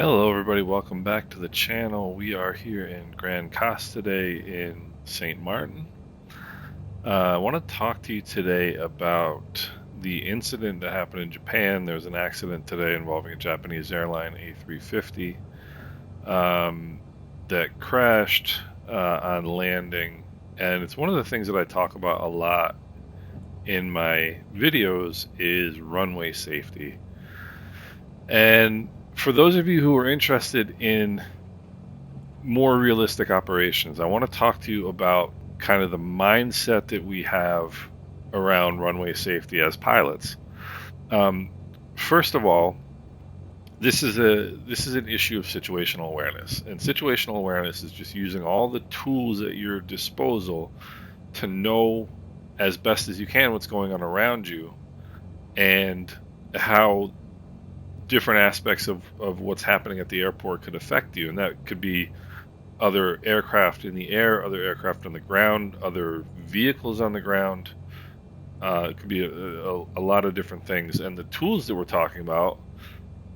Hello everybody, welcome back to the channel. We are here in Grand Coast today in St. Martin. I want to talk to you today about the incident that happened in Japan. There was an accident today involving a Japanese airline A350 that crashed on landing. And it's one of the things that I talk about a lot in my videos is runway safety. And for those of you who are interested in more realistic operations, I want to talk to you about kind of the mindset that we have around runway safety as pilots. First of all, this is an issue of situational awareness, and situational awareness is just using all the tools at your disposal to know as best as you can what's going on around you and how different aspects of what's happening at the airport could affect you. And that could be other aircraft in the air, other aircraft on the ground, other vehicles on the ground. It could be a lot of different things. And the tools that we're talking about,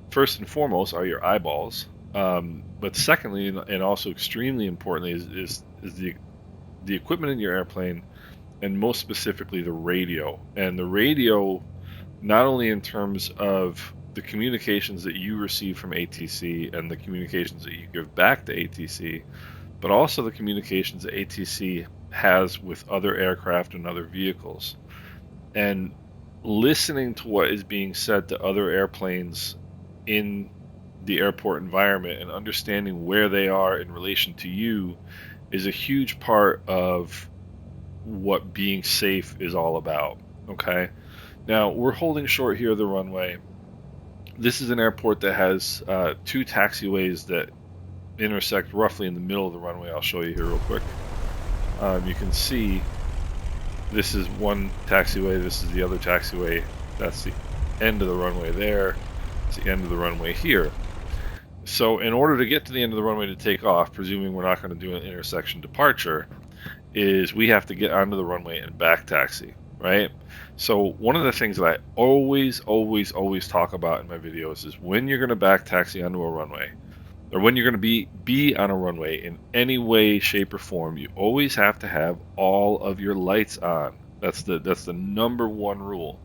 first and foremost, are your eyeballs. But secondly, and also extremely importantly, is the equipment in your airplane, and most specifically the radio. And the radio, not only in terms of the communications that you receive from ATC and the communications that you give back to ATC, but also the communications that ATC has with other aircraft and other vehicles. And listening to what is being said to other airplanes in the airport environment and understanding where they are in relation to you is a huge part of what being safe is all about. Okay, now we're holding short here of the runway. This is an airport that has two taxiways that intersect roughly in the middle of the runway. I'll show you here real quick. You can see this is one taxiway, this is the other taxiway. That's the end of the runway there. It's the end of the runway here. So in order to get to the end of the runway to take off, presuming we're not going to do an intersection departure, is we have to get onto the runway and back taxi, right? So one of the things that I always talk about in my videos is when you're going to back taxi onto a runway, or when you're going to be on a runway in any way, shape, or form, you always have to have all of your lights on. That's the number one rule.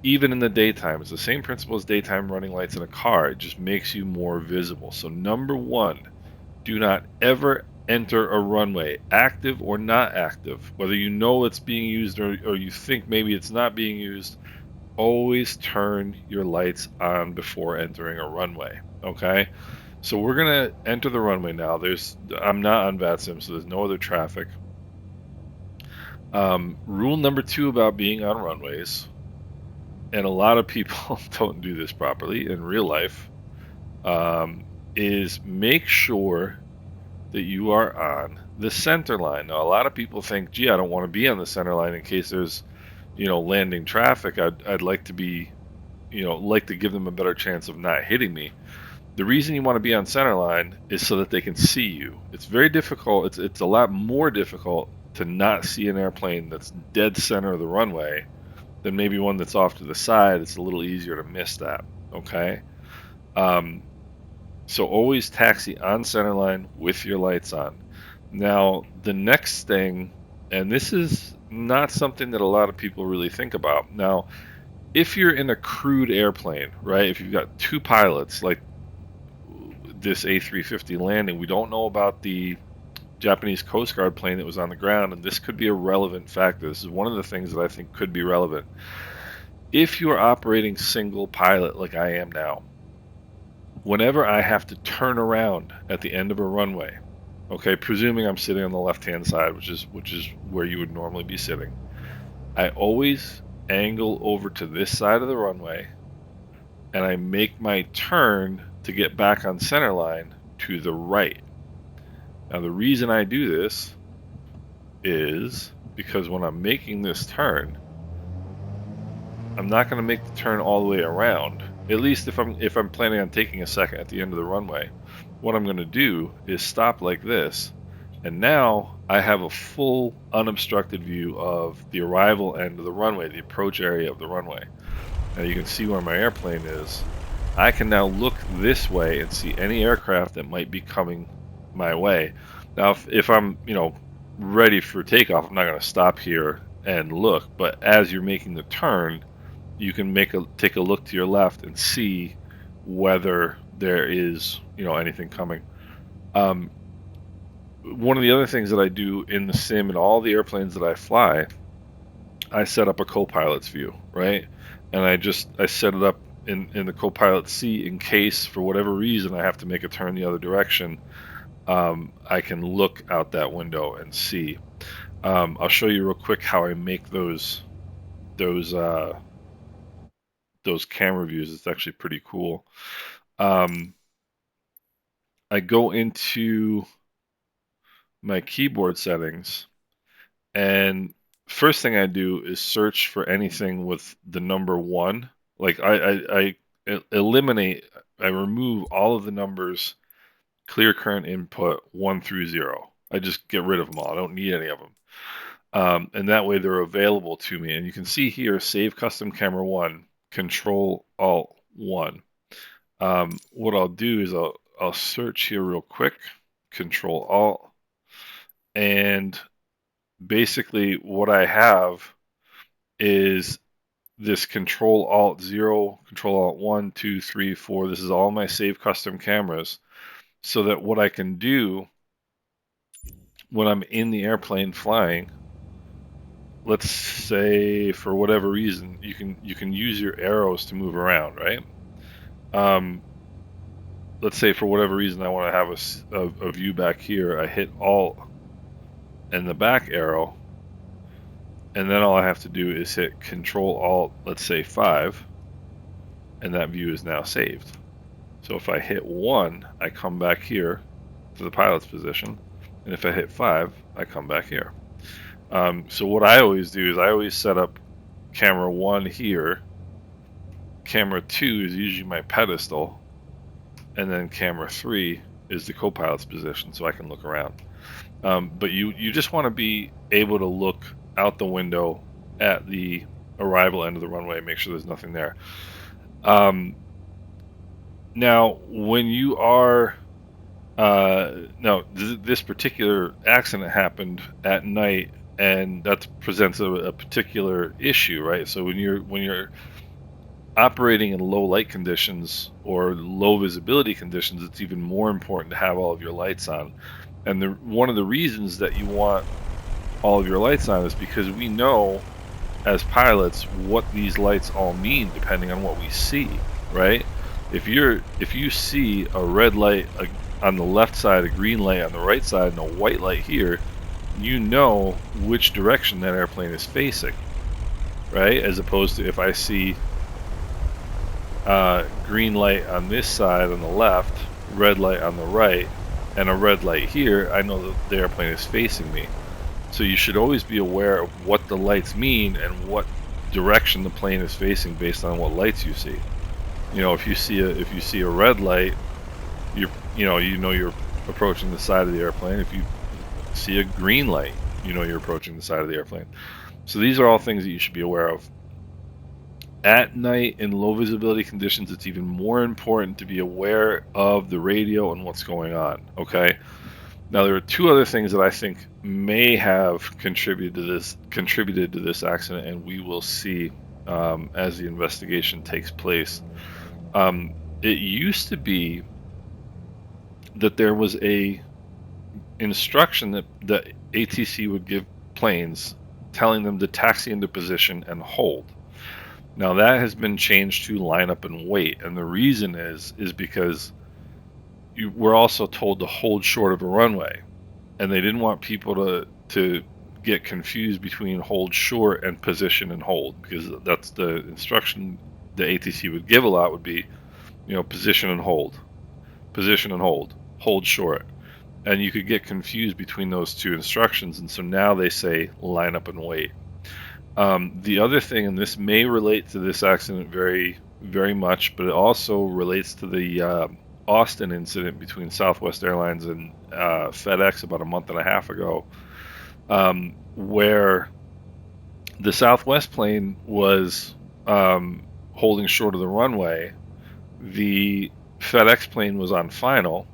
Even in the daytime, it's the same principle as daytime running lights in a car. It just makes you more visible. So number one, do not ever enter a runway, active or not active, whether you know it's being used or you think maybe it's not being used. Always turn your lights on before entering a runway. Okay, so we're gonna enter the runway now. I'm not on VATSIM, so there's no other traffic. Rule number two about being on runways, and a lot of people don't do this properly in real life, is make sure that you are on the center line. Now, a lot of people think, gee, I don't want to be on the center line in case there's, landing traffic. I'd like to be, like to give them a better chance of not hitting me. The reason you want to be on center line is so that they can see you. It's very difficult. It's a lot more difficult to not see an airplane that's dead center of the runway than maybe one that's off to the side. It's a little easier to miss that. Okay. So always taxi on centerline with your lights on. Now, the next thing, and this is not something that a lot of people really think about. Now, if you're in a crewed airplane, right, if you've got two pilots, like this A350 landing, we don't know about the Japanese Coast Guard plane that was on the ground, and this could be a relevant factor. This is one of the things that I think could be relevant. If you are operating single pilot like I am now, whenever I have to turn around at the end of a runway, okay, presuming I'm sitting on the left-hand side, which is where you would normally be sitting, I always angle over to this side of the runway, and I make my turn to get back on center line to the right. Now, the reason I do this is because when I'm making this turn, I'm not going to make the turn all the way around. At least if I'm planning on taking a second at the end of the runway, what I'm going to do is stop like this, and now I have a full unobstructed view of the arrival end of the runway, the approach area of the runway. Now you can see where my airplane is. I can now look this way and see any aircraft that might be coming my way. Now, if I'm, ready for takeoff, I'm not going to stop here and look. But as you're making the turn, you can take a look to your left and see whether there is, anything coming. One of the other things that I do in the sim and all the airplanes that I fly, I set up a co-pilot's view, right? And I set it up in the co-pilot seat in case for whatever reason I have to make a turn the other direction. I can look out that window and see. I'll show you real quick how I make those uh, those camera views. It's actually pretty cool. Um, I go into my keyboard settings, and first thing I do is search for anything with the number 1. Like I eliminate, I remove all of the numbers, clear current input 1 through 0. I just get rid of them all. I don't need any of them. And that way they're available to me. And you can see here, save custom camera 1, Control Alt 1. What I'll do is I'll search here real quick, Control Alt, and basically what I have is this Control Alt 0, Control Alt 1, 2, 3, 4. This is all my save custom cameras, so that what I can do when I'm in the airplane flying, let's say for whatever reason, you can use your arrows to move around, right? Let's say for whatever reason I want to have a view back here. I hit Alt and the back arrow, and then all I have to do is hit Control Alt, let's say 5, and that view is now saved. So if I hit 1, I come back here to the pilot's position, and if I hit 5, I come back here. So what I always do is I always set up camera 1 here, camera 2 is usually my pedestal, and then camera 3 is the co-pilot's position, so I can look around. But you just want to be able to look out the window at the arrival end of the runway, make sure there's nothing there. Now, when you are now this particular accident happened at night, and that presents a particular issue, right? So when you're operating in low light conditions or low visibility conditions, it's even more important to have all of your lights on. And one of the reasons that you want all of your lights on is because we know as pilots what these lights all mean depending on what we see, right? If you see a red light on the left side, a green light on the right side, and a white light here, you know which direction that airplane is facing, right? As opposed to if I see green light on this side on the left, red light on the right, and a red light here, I know that the airplane is facing me. So you should always be aware of what the lights mean and what direction the plane is facing based on what lights you see. If you see a red light, you know you're approaching the side of the airplane. If you see a green light, you're approaching the side of the airplane. So these are all things that you should be aware of. At night in low visibility conditions, it's even more important to be aware of the radio and what's going on. Okay. Now there are 2 other things that I think may have contributed to this accident, and we will see as the investigation takes place. It used to be that there was a instruction that ATC would give planes, telling them to taxi into position and hold. Now that has been changed to line up and wait, and the reason is because we're also told to hold short of a runway, and they didn't want people to get confused between hold short and position and hold, because that's the instruction the ATC would give a lot, would be position and hold, hold short, and you could get confused between those 2 instructions, and so now they say line up and wait. The other thing, and this may relate to this accident very, very much, but it also relates to the Austin incident between Southwest Airlines and FedEx about a month and a half ago, where the Southwest plane was holding short of the runway the FedEx plane was on final,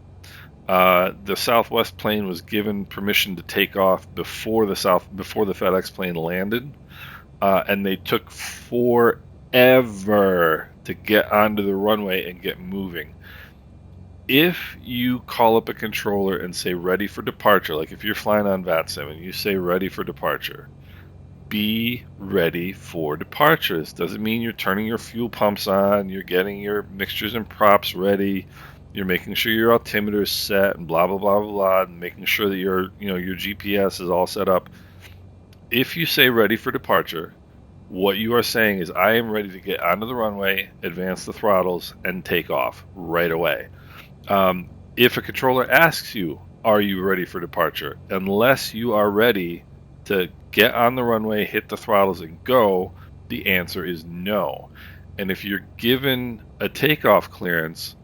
the Southwest plane was given permission to take off before the FedEx plane landed, and they took forever to get onto the runway and get moving. If you call up a controller and say ready for departure, like if you're flying on VATSIM and you say ready for departure, be ready for departure. This doesn't mean you're turning your fuel pumps on, you're getting your mixtures and props ready, you're making sure your altimeter is set and blah blah blah blah blah, and making sure that your GPS is all set up. If you say ready for departure, what you are saying is I am ready to get onto the runway, advance the throttles, and take off right away. If a controller asks you, are you ready for departure? Unless you are ready to get on the runway, hit the throttles, and go, the answer is no. And if you're given a takeoff clearance,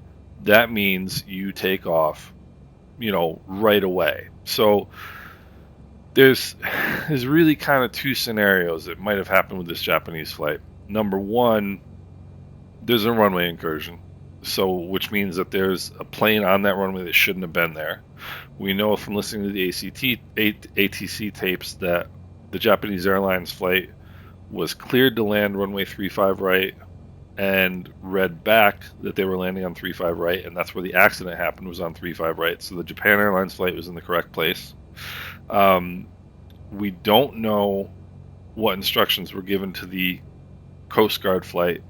that means you take off, right away. So there's really kind of two scenarios that might have happened with this Japanese flight. Number one, there's a runway incursion, which means that there's a plane on that runway that shouldn't have been there. We know from listening to the ATC tapes that the Japanese Airlines flight was cleared to land runway 35 right and read back that they were landing on 35 right, and that's where the accident happened, was on 35 right. So the Japan Airlines flight was in the correct place. We don't know what instructions were given to the Coast Guard flight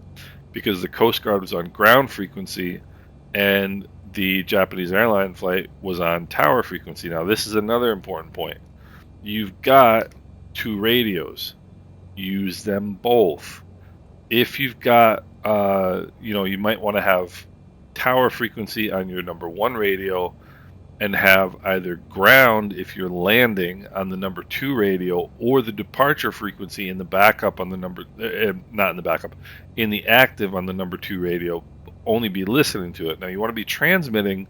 because the Coast Guard was on ground frequency and the Japanese airline flight was on tower frequency. Now, this is another important point. You've got two radios. Use them both. If you've got, you might want to have tower frequency on your number one radio and have either ground if you're landing on the number two radio, or the departure frequency in the backup on the in the active on the number two radio. Only be listening to it. Now you want to be transmitting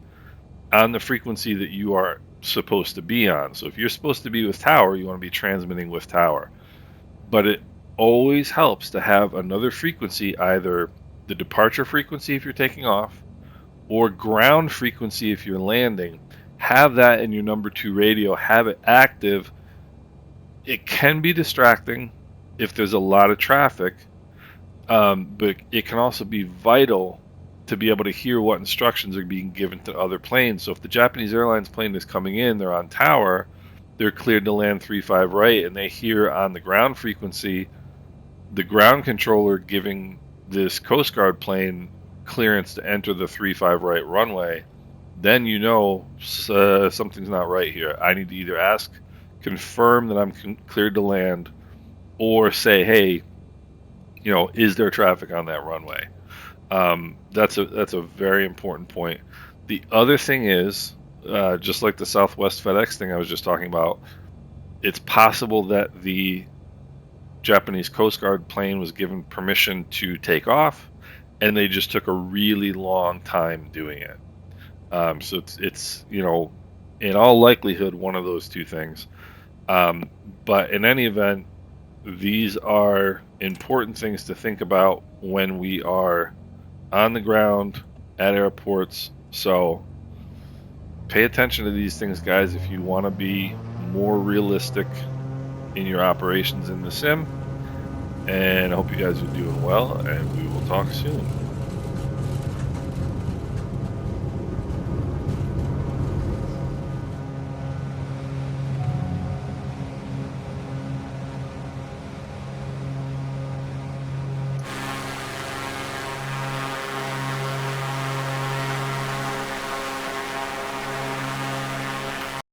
on the frequency that you are supposed to be on. So if you're supposed to be with tower, you want to be transmitting with tower. But it always helps to have another frequency, either the departure frequency if you're taking off, or ground frequency if you're landing. Have that in your number two radio, have it active. It can be distracting if there's a lot of traffic, but it can also be vital to be able to hear what instructions are being given to other planes. So if the Japanese Airlines plane is coming in, they're on tower, they're cleared to land 35 right, and they hear on the ground frequency the ground controller giving this Coast Guard plane clearance to enter the 35 right runway, then something's not right here. I need to either confirm that I'm cleared to land, or say, hey, is there traffic on that runway? That's a very important point. The other thing is, just like the Southwest FedEx thing I was just talking about, it's possible that the Japanese Coast Guard plane was given permission to take off, and they just took a really long time doing it. So it's in all likelihood one of those two things. But in any event, these are important things to think about when we are on the ground at airports. So pay attention to these things, guys, if you want to be more realistic in your operations in the sim. And I hope you guys are doing well, and we will talk soon.